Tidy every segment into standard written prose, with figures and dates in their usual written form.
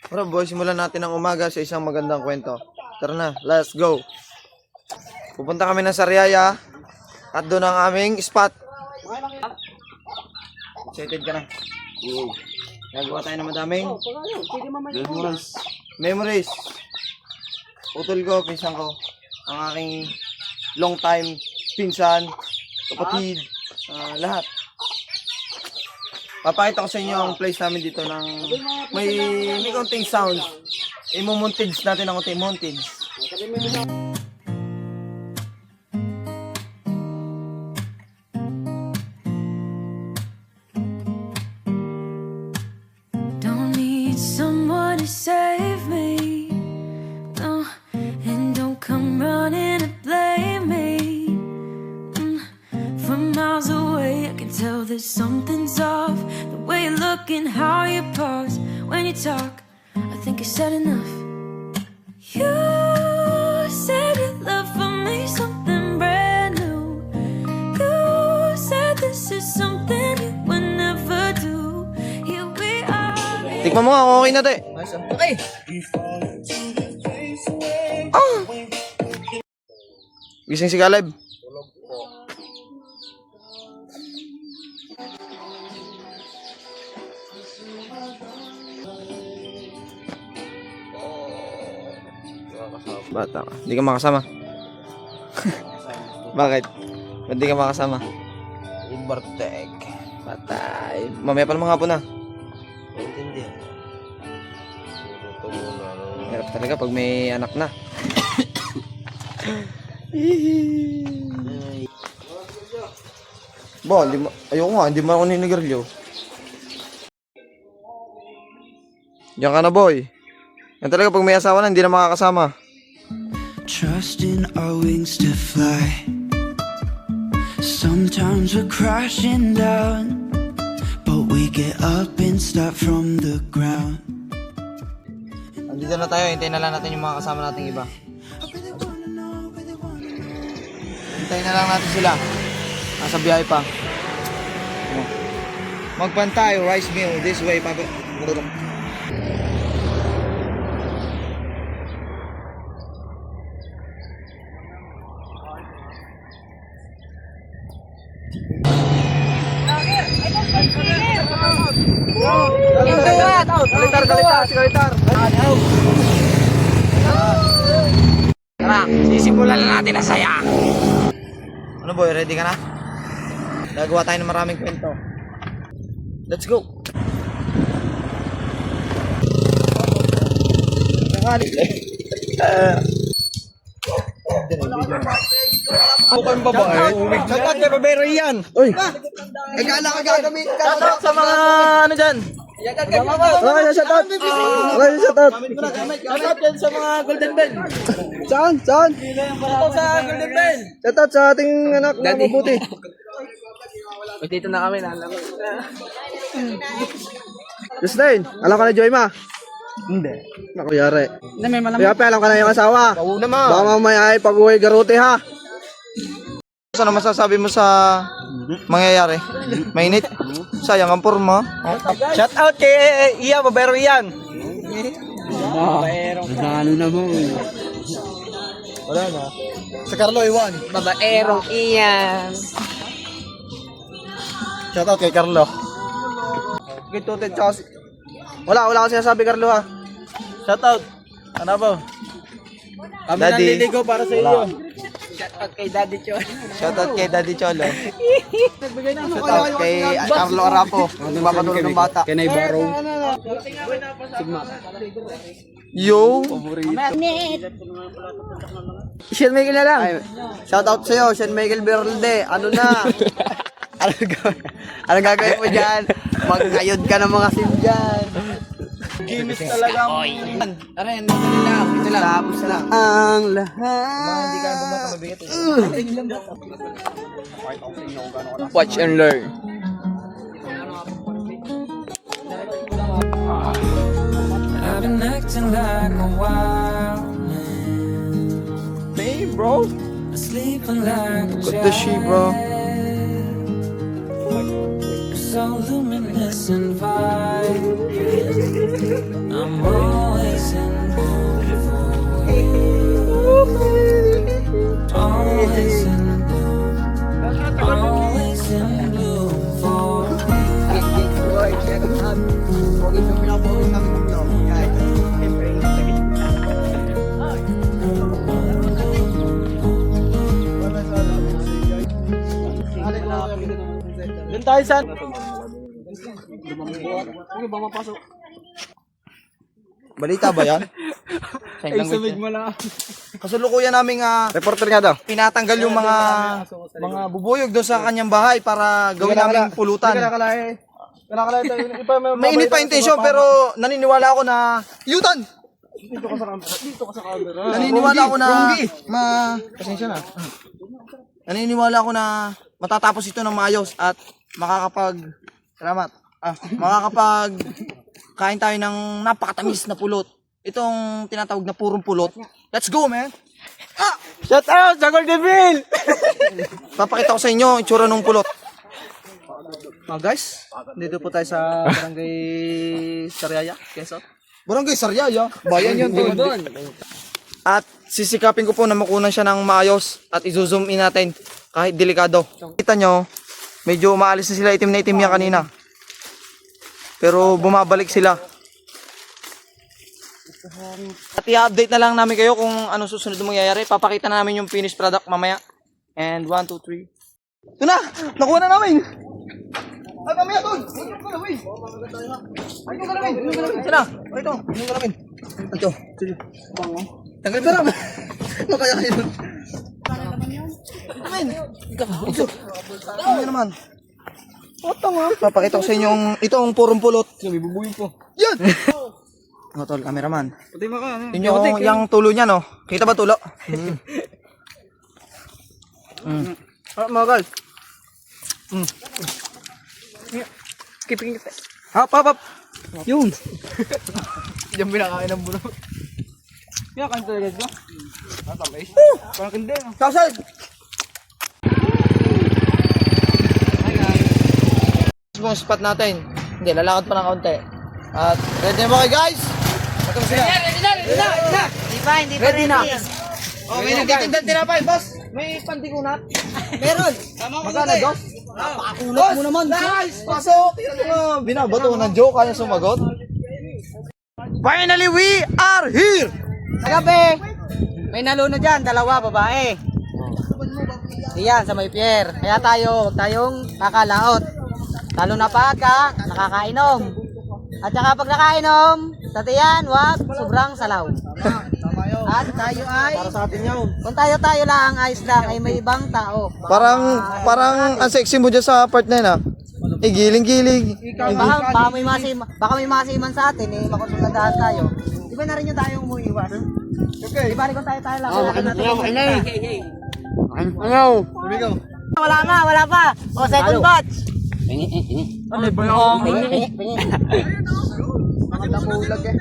Bro boy, simulan natin ang umaga sa isang magandang kwento. Tara na, let's go. Pupunta kami ng Sariaya at doon ang aming spot. Excited ka na? Gagawa tayo ng madaming memories. Utol ko, pinsan ko. Ang aking long time pinsan, kapatid, lahat. Papakita ko sa inyo ang place namin dito ng may konting sound. I-montage natin ang konting montage. Don't need someone to save me, no, and don't come running to blame me. From miles away I can tell that something's off. The way you look and how you pause when you talk, I think I said enough. You said your love for me something brand new. You said this is something you would never do. Here we are. Tikman mo nga, okay na to eh. Okay. Gising si Caleb. Bata ka. Hindi ka makasama. Bakit? Ba't di ka makasama? Ibartek. Patay. Mamaya pa naman hapon na. Intindihan. Ito muna. Hirap talaga pag may anak na. Bo, ayoko nga, hindi mo ako ninigarilyo. Diyan ka na boy. Yan talaga pag may asawa na, hindi na makakasama. Trust in our wings to fly. Sometimes we're crashing down, but we get up and start from the ground. Andito na tayo, hintayin na lang natin yung mga kasama nating iba. Hintayin na lang natin sila. Nasa biyahe pa. Magpan tayo, rice meal, this way. Kalitar. Tara, sisimulan na natin ang saya. Ano boy, ready ka na? Gagawa tayo ng maraming kwento. Let's go. Mukhang babae. Shoutout kay Babero yan. Uy! Kala ka gagamit ka. Shoutout sa mga ano dyan. Okay, shoutout. Okay, shoutout. Shoutout yan sa mga Golden Bell. Saan? Shoutout sa Golden Bell. Shoutout sa ating anak na mabuti. Dito na kami na. Justin, alam ka na Joy Ma? Hindi. Naku, yari. Hindi, may malamang. Kaya pa, alam ka na yung asawa. Oo naman. Baka mamaya ay pag-uwi garote ha. Ano masasabi mo sa mangyayari? Mainit? Sayang ang forma. Shoutout kay Iya, Babero yan. Ano naman? Wala na. Sa Carlo Iwan. Babaerong iyan. Shoutout kay Carlo. Gitutin tsaka si... Wala kasi sinasabi Carlo ha. Shoutout. Ano ba? Kami Daddy. naliligaw para sa iyo. Shoutout kay Daddy Chol. Shoutout kay Daddy Cholo. Shoutout kay Carlo Arapo. Nagpapatulog ng bata. Can I borrow? Yo! Sean Michael na lang. Shoutout sa'yo, Sean Michael Bernalde. Ano na? Ano gagawin mo dyan? Magkayod ka ng mga sim dyan. Ginis talaga. Tara, yan lang. Ito lang. Tapos lang. Ang lahat. Hindi ka bumata mabigat. Watch and learn. I've been acting like a wild man, Hey, bro. sleeping like a Got the sheep, bro. so luminous and vibrant. I'm all Aysan. Balita ba yan? Ay, sumig mo lang. Kasalukuyan naming Reporter nga daw. tinatanggal yung mga bubuyog doon sa kanyang bahay para gawin namin pulutan. Mainit pa intention pero naniniwala ako na yutan. Dito ka sa camera. Naniniwala ako na pasensya na. Naniniwala ako na matatapos ito ng maayos at makakapag kain tayo ng napakatamis na pulot. Itong tinatawag na purong pulot. Let's go, man! Shout out sa Golden Bill! Papakita ko sa inyo ang itsura ng pulot. Guys, dito po tayo sa Barangay Sariaya, Quezon. Barangay Sariaya. Bayan yan doon. At sisikapin ko po na makunan siya ng maayos at i-zoom in natin kahit delikado. Kita nyo, medyo umaalis na sila, itim na itim yan kanina. Pero bumabalik sila. At i-update na lang namin kayo kung ano susunod na mangyayari. Papakita na namin yung finished product mamaya. And 1, 2, 3. Ito na! Nakuha na namin! Ay, mamaya doon! Ito na namin! Ito na! Ito na namin! Ito. Tanggal ka lang! Makaya kayo. Namin! Ito naman. Papakita ko sa inyo itong purong pulot. Bubuyin po. Yan! O tol, cameraman. Pati mo ka. Yun yung tulo niya, no? Kita ba tulo? Mga guys. Keeping it. Hop. Yun. Diyan binakain ng bulo. Kaya kain talaga ba? Tamis. Parang hindi. Kasal! Yung spot natin. Hindi, lalakad pa ng kaunti. At ready na ba kayo guys? Ito sila. Hindi pa ready. Oh, may nagtitindan tinapay, boss. May pantikunat. Meron. Magkano, boss? Napakakunat mo naman. Guys, pasok. Binabato ng joke, kaya sumagot. Finally, we are here! Kagabi, may naluno dyan, dalawa babae. Diyan, sa may pier. Kaya huwag tayong kakalaot. Lalo na pagka nakakainom. At saka pag nakainom, sa tiyan, wag sobrang salaw. At tayo ay, Para sa atin yun. kung tayo lang, ayos lang, ay may ibang tao. Parang ang sexy mo dyan sa part na yun, ha? Giling-giling. Baka may masiman sa atin, makonsultadahan tayo. Iba na rin yung tayong umuiwas. Okay. Iba rin kung tayo lang. Wala pa. O, second batch. Ano ba yung? Pingi. Nakulag eh.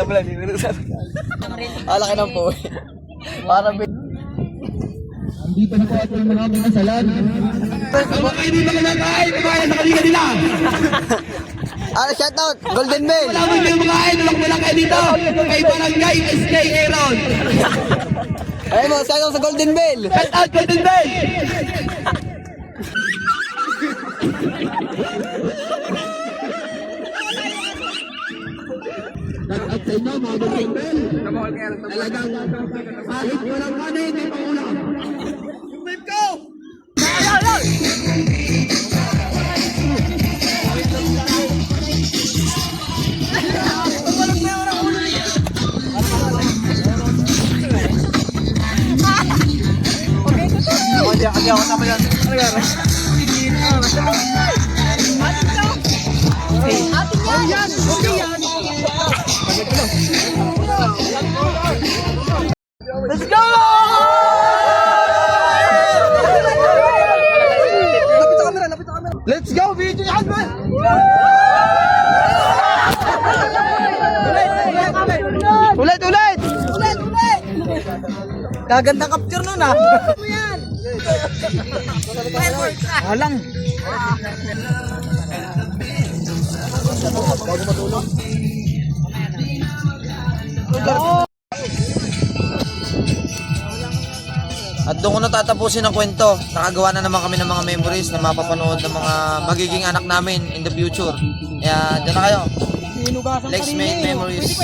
Wala, bibirusan. Alaki ng po. Para Dito na po at yung mga kasalan. Baka hindi ba kumakain? Kumakain sa kaliga nila. shout out, Golden Bell. Wala mo yung kumakain. Wala kayo dito. Kay Barangay SK Aaron. Ayun mo, shout out sa Golden Bell. Shout out Golden Bell. At sa inyo mga Golden Bell. Talagang kahit walang kanin, may pangulam. Hindi ako sama yan. Let's go! Let's go, video yan, man! Ulit! Gaganda capture nun ah. Alang! At doon ko na tatapusin ang kwento. Nakagawa na naman kami ng mga memories na mapapanood ng mga magiging anak namin in the future. Kaya dyan na kayo. Let's make memories.